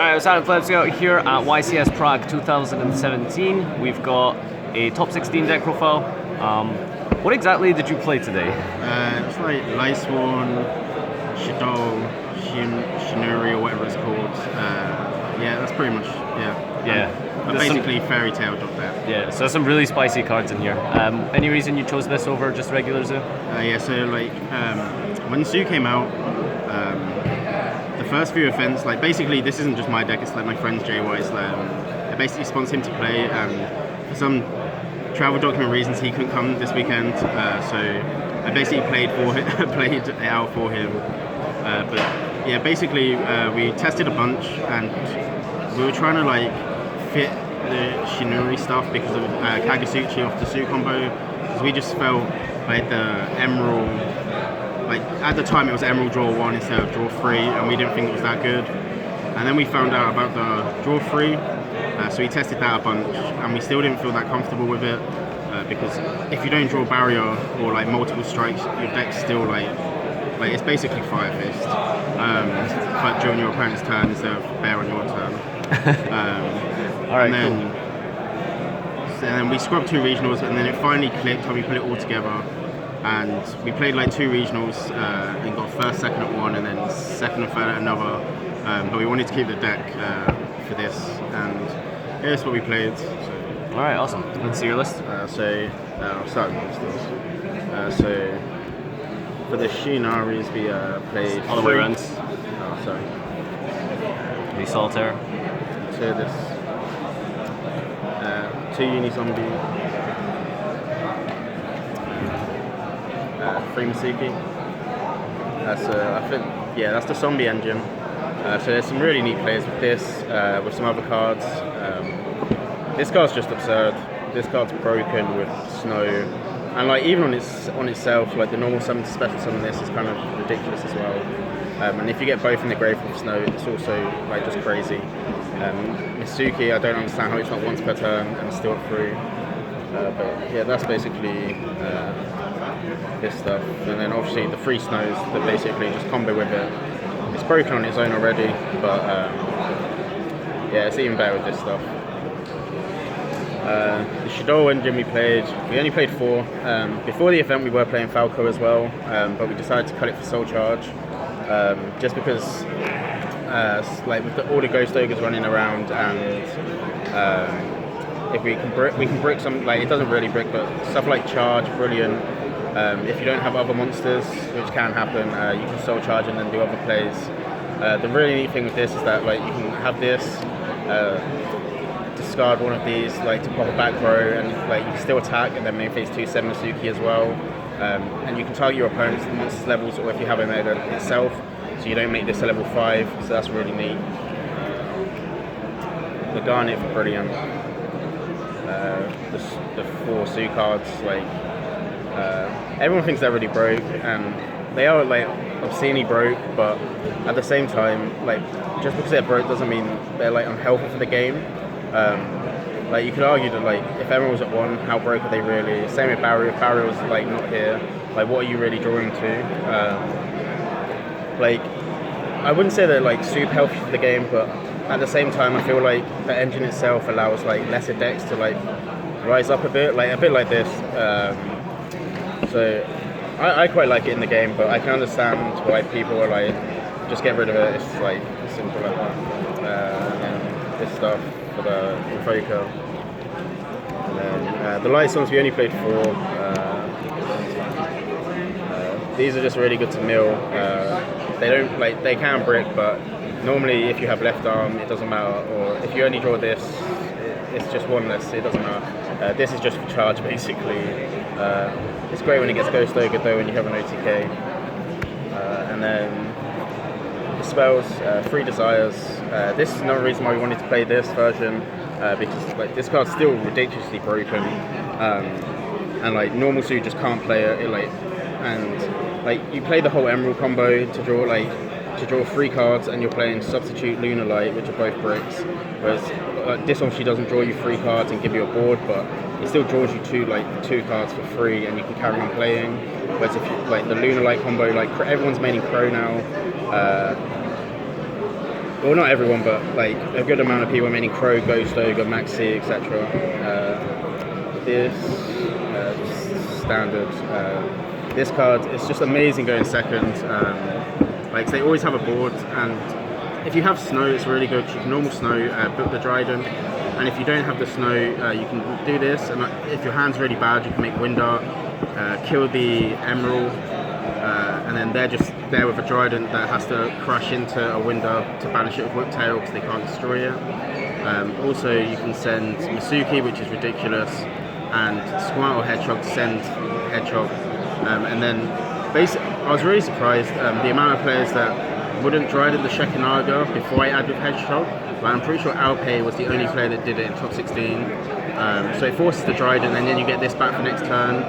Alright, it's FarfaYGO here at YCS Prague 2017. We've got a top 16 deck profile. What exactly did you play today? It's like Lightsworn, Shaddoll, Shiranui, or whatever it's called. Yeah, that's pretty much, Yeah. Basically fairy tale up there. Yeah, so some really spicy cards in here. Any reason you chose this over just regular Zoo? Yeah, so like when Zoo came out, the first few events, like basically this isn't just my deck, it's like my friend's JY's. I basically sponsored him to play, and for some travel document reasons he couldn't come this weekend, so I basically played it out for him. But yeah, basically we tested a bunch and we were trying to like fit the Shiranui stuff because of Kagasuchi off the Su combo, because we just felt like the Emerald, like at the time it was Emerald draw 1 instead of draw 3, and we didn't think it was that good. And then we found out about the draw 3, so we tested that a bunch, and we still didn't feel that comfortable with it, because if you don't draw barrier or like multiple strikes, your deck's still like it's basically Fire Fist, but during your opponent's turn instead of bear on your turn. Alright, cool. So then we scrubbed 2 regionals, and then it finally clicked and we put it all together. And we played like 2 regionals and got first, second at one, and then second and third at another. But we wanted to keep the deck for this, and yeah, that's what we played. So. Alright, awesome. Let's see your list. I'll start with monsters. So for the Shinaris, we played All the way around. Oh, sorry. The Solitaire. So this 2 Uni-Zombie, 3 Masuki. I think, yeah, that's the zombie engine. So there's some really neat players with this, with some other cards. This card's just absurd. This card's broken with snow, and like even on itself, like the normal summon to special summon this is kind of ridiculous as well. And if you get both in the grave with snow, it's also like just crazy. Misuki, I don't understand how it's not once per turn and still through. But yeah, that's basically this stuff. And then obviously the 3 snows that basically just combo with it. It's broken on its own already, but yeah, it's even better with this stuff. The Shaddoll engine we only played 4. Before the event we were playing FarfaYGO as well, but we decided to cut it for Soul Charge, just because like with all the Ghost Ogres running around, and if we can brick some, like it doesn't really brick, but stuff like Charge, brilliant. If you don't have other monsters, which can happen, you can Soul Charge and then do other plays. The really neat thing with this is that like you can have this, discard one of these like to pop a back row, and like you can still attack and then main phase 2 7 Masuki as well. And you can target your opponent's monsters levels, or if you have a meta itself, so you don't make this a level 5, so that's really neat. The Garnet, brilliant. The 4 Su cards, like everyone thinks they're really broke, and they are like obscenely broke, but at the same time, like just because they're broke doesn't mean they're like unhelpful for the game. Like you could argue that like if everyone was at 1, how broke are they really? Same with barrier. If barrier was like not here, like what are you really drawing to? Like I wouldn't say they're like super healthy for the game, but at the same time I feel like the engine itself allows like lesser decks to like rise up a bit like this. So I quite like it in the game, but I can understand why people are like just get rid of it. It's like simple like that. And this stuff for the FarfaYGO. And then the Lightsworns we only played 4. These are just really good to mill. They don't like, they can brick, but normally if you have left arm it doesn't matter, or if you only draw this it's just 1 less, it doesn't matter. This is just for charge basically. It's great when it gets Ghost Ogre though when you have an OTK. And then the spells, 3 Desires. This is another reason why we wanted to play this version, because like this card's still ridiculously broken, and like normal Su just can't play it. And like you play the whole Emerald combo to draw 3 cards, and you're playing Substitute, Lunar Light, which are both bricks. Whereas this obviously doesn't draw you 3 cards and give you a board, but it still draws you 2 cards for free, and you can carry on playing. Whereas if you like the Lunar Light combo, like everyone's maining Crow now. well, not everyone, but like a good amount of people, meaning Crow, Ghost Ogre, Maxi, etc. This standard. This card, it's just amazing going second. Like they always have a board, and if you have snow, it's really good. You can normal snow, book the Dryden, and if you don't have the snow, you can do this. And if your hand's really bad, you can make Wind Art, kill the Emerald, and then they're just there with a Dryden that has to crash into a Wind Art to banish it with Whiptail because they can't destroy it. Also, you can send Masuki, which is ridiculous, and Swann or Hedgehog to send Hedgehog, and then basically, I was really surprised the amount of players that wouldn't Dryden the Shekinaga before I add with Hedgehog. But I'm pretty sure Alpay was the only player that did it in top 16. So it forces the Dryden, and then you get this back for next turn.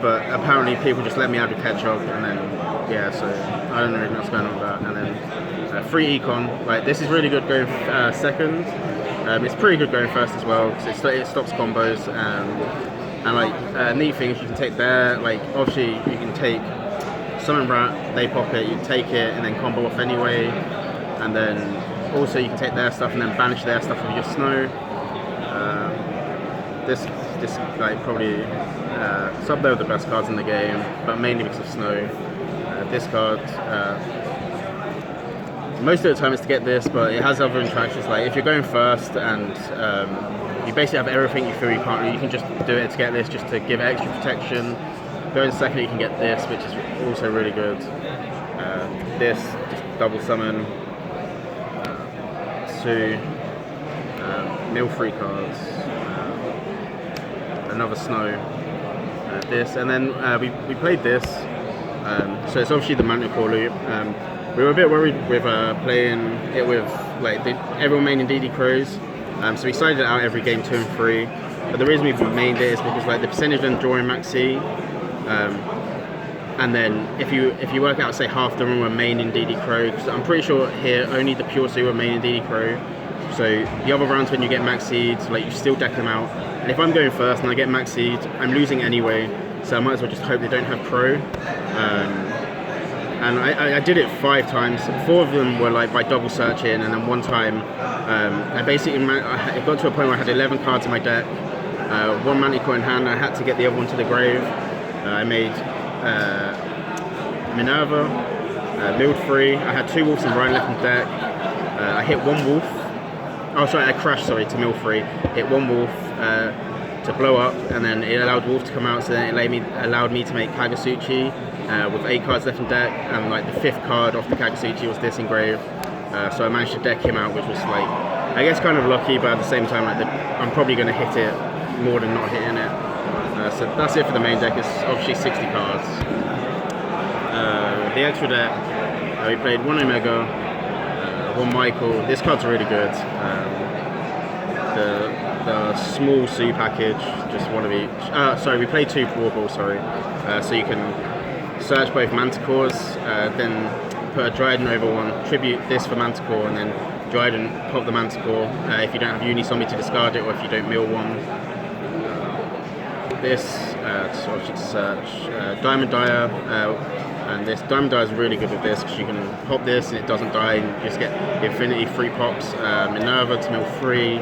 But apparently people just let me add with Hedgehog, and then yeah, so I don't really know what's going on with that. And then free econ, like this is really good going second. It's pretty good going first as well because it stops combos. And like neat thing is you can take their, like obviously you can take Summon Rat, they pop it, you take it and then combo off anyway. And then also you can take their stuff and then banish their stuff with your snow. This like probably it's up there with the best cards in the game, but mainly because of snow. This card, most of the time it's to get this, but it has other interactions. Like if you're going first and you basically have everything you feel you can't do, you can just do it to get this, just to give extra protection. Going second, you can get this, which is also really good. This, just double summon. Two, mill free cards. Another snow. This, and then we played this. So it's obviously the Manticore loop. We were a bit worried with playing it with like everyone maining DD Crows. So we sided it out every game 2 and 3. But the reason we've mained it is because like the percentage of them drawing Maxi, and then if you work out, say half the room were main in DD Crow, because I'm pretty sure here only the Pure Sea were main in DD Crow. So the other rounds when you get Max Seeds, like you still deck them out. And if I'm going first and I get Max Seeds, I'm losing anyway. So I might as well just hope they don't have Crow. And I did it 5 times. 4 of them were like by double searching, and then one time it got to a point where I had 11 cards in my deck, 1 Manticore in hand. I had to get the other one to the grave. I made Minerva, milled 3. I had 2 wolves and Ryan left in deck. I hit 1 wolf. Oh, sorry, I crashed. Sorry, to mill 3. Hit 1 wolf to blow up, and then it allowed wolf to come out. So then it allowed me to make Kagasuchi with 8 cards left in deck, and like the 5th card off the Kagasuchi was this engrave. So I managed to deck him out, which was like, I guess, kind of lucky, but at the same time, like I'm probably going to hit it more than not hitting it. So that's it for the main deck. It's obviously 60 cards. The extra deck, we played 1 Omega, 1 Michael. This card's really good. The small Sue package, just one of each. Sorry, we played 2 Warballs, sorry. So you can search both Manticores, then put a Dryden over one, tribute this for Manticore, and then Dryden pop the Manticore if you don't have Uni-Zombie to discard it, or if you don't mill one. This, obviously to search, Diamond Dyer, and this Diamond Dyer is really good with this because you can pop this and it doesn't die, and you just get infinity 3 pops. Minerva to mill 3.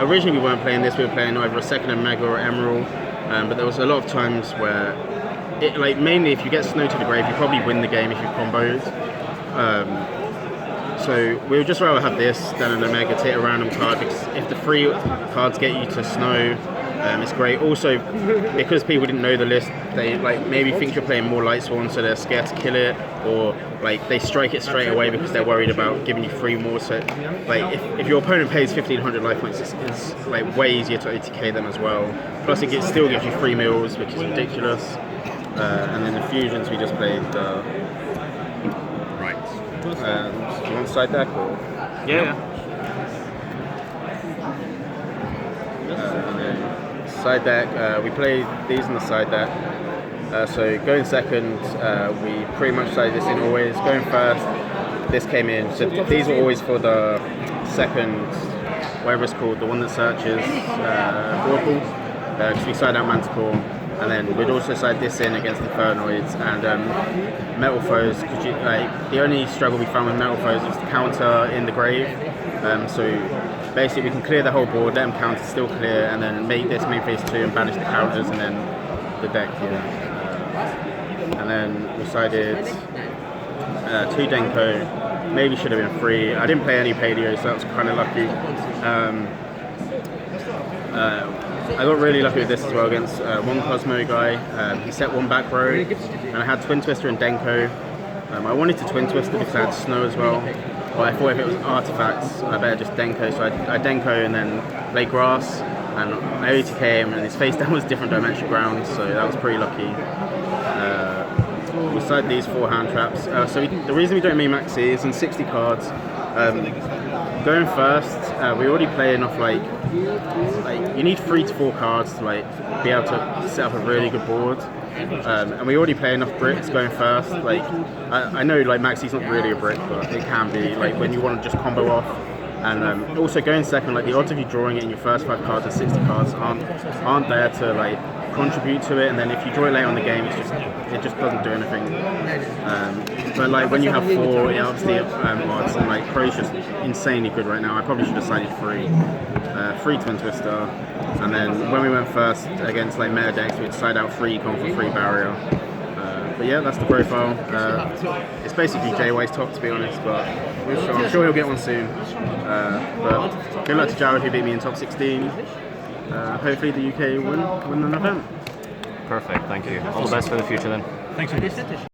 Originally we weren't playing this, we were playing either a second Omega or Emerald, but there was a lot of times where, like mainly if you get Snow to the grave, you probably win the game if you combos. So we would just rather have this than an Omega to hit a random card, because if the 3 cards get you to Snow, it's great. Also, because people didn't know the list, they like maybe think you're playing more Lightsworn, so they're scared to kill it, or like they strike it straight away because they're worried about giving you 3 more. So like if your opponent pays 1500 life points, it's like way easier to OTK them as well. Plus it still gives you 3 mills, which is ridiculous. And then the fusions, we just played right. Do you want side deck or? Yeah. Side deck, we played these in the side deck. So going second, we pretty much sided this in always. Going first, this came in. So these were always for the second, whatever it's called, the one that searches Oracle. Because we side out Manticore. and then we'd also side this in against Infernoids and Metal Foes, because the only struggle we found with Metal Foes was the counter in the grave. So basically we can clear the whole board, let them counter, still clear, and then make this main phase 2 and banish the counters, and then the deck, and then we sided 2 Denko, maybe should have been 3. I didn't play any Paleo, so that was kind of lucky. I got really lucky with this as well against one Cosmo guy. He set 1 back row, and I had Twin Twister and Denko. I wanted to Twin Twister because I had Snow as well, but I thought if it was artifacts, I better just Denko. So I Denko and then play Grass, and I OTK him, and his face down was different dimension ground, so that was pretty lucky. Beside these 4 hand traps, so the reason we don't main maxi is in 60 cards. Going first, we already play enough like you need 3 to 4 cards to be able to set up a really good board, and we already play enough bricks going first. I know Maxi's not really a brick, but it can be when you want to just combo off. And also going second, the odds of you drawing it in your first 5 cards or 60 cards aren't there to contribute to it, and then if you draw it late on the game, it just doesn't do anything. But when you have 4, it ups the odds, and Pro's just insanely good right now. I probably should have sided 3 Twin Twister, and then when we went first against meta decks, we'd side out 3 Econ for 3 Barrier. But yeah, that's the profile. It's basically JY's top, to be honest, but I'm sure he'll get one soon. But good luck to Jared, who beat me in top 16. Hopefully the UK win an event. Perfect, thank you. All the best for the future then. Thanks.